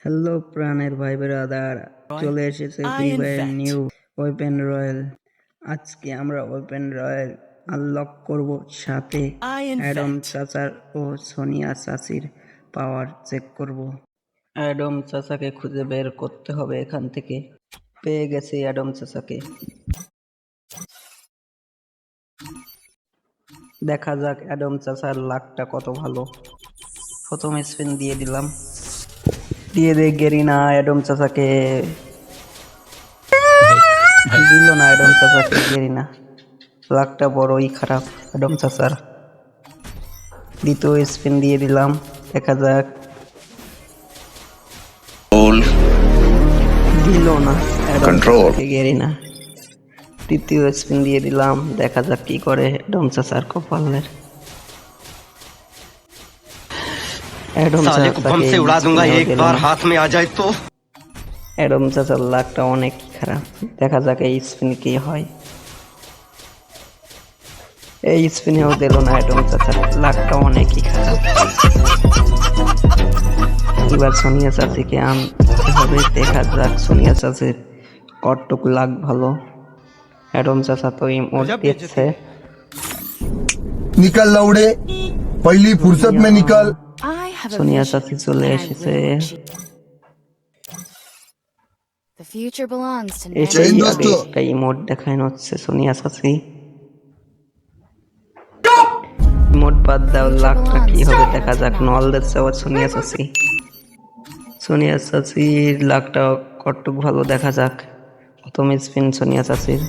Hello প্রাণের ভাই brother, চলে এসেছে free fire new weapon royal. আজকে আমরা ওয়েপেন রয়্যাল আনলক করব, সাথে অ্যাডম চাচার ও সোনিয়া চাচির পাওয়ার চেক করব। অ্যাডম চাচাকে খুঁজে বের করতে হবে এখান থেকে। পেয়ে গেছি অ্যাডম চাচাকে। দেখা যাক অ্যাডম চাচার লাকটা কত ভালো। প্রথম স্পিন দিয়ে দিলাম, দিয়ে দে গেরিনা অ্যাডম চাচাকে। দিল না অ্যাডম চাচাকে গেরিনা। লাকটা বড়ই খারাপ অ্যাডম চাচার। দ্বিতীয় স্পিন দিয়ে দিলাম, দেখা যাক। দিল না অ্যাডম চাচাকে গেরিনা। তৃতীয় স্পিন দিয়ে দিলাম, দেখা যাক কি করে অ্যাডম চাচার কপালের। অ্যাডম চাচার লাকটা অনেক খারাপ। দেখা যাক এই স্পিন কি হয়। এই স্পিনেও দিল না অ্যাডম চাচার, লাকটা অনেকই খারাপ। এবার সোনিয়া চাচিকে আনতে হবে, দেখা যাক সোনিয়া চাচির কতটুক লাক ভালো। অ্যাডম চাচা তো ইমোট দিচ্ছে। निकल लौड़े, पहली फुर्सत में निकल। সোনিয়া চাচি চলে এসেছে। এসেই আগে একটা ইমোট দেখানো হচ্ছে সোনিয়া চাচি। ইমোট বাদ দাও, লাকটা কি হবে দেখা যাক। নল দিচ্ছে আবার সোনিয়া চাচি। সোনিয়া চাচির লাকটা কতটুক ভালো দেখা যাক। প্রথম স্পিন সোনিয়া চাচির।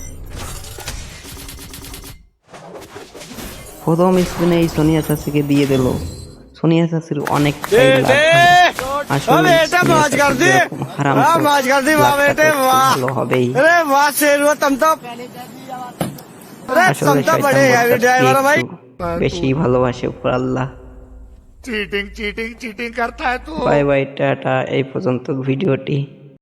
প্রথম স্পিনে এই সোনিয়া চাচিকে দিয়ে দিল। সোনিয়া চাচির অনেক ভালো হবেই। বেশি ভালোবাসে উপর আল্লাহ। चीटिंग चीटिंग चीटिंग करता है तू। Bye bye, tata. এই পর্যন্ত ভিডিওটি।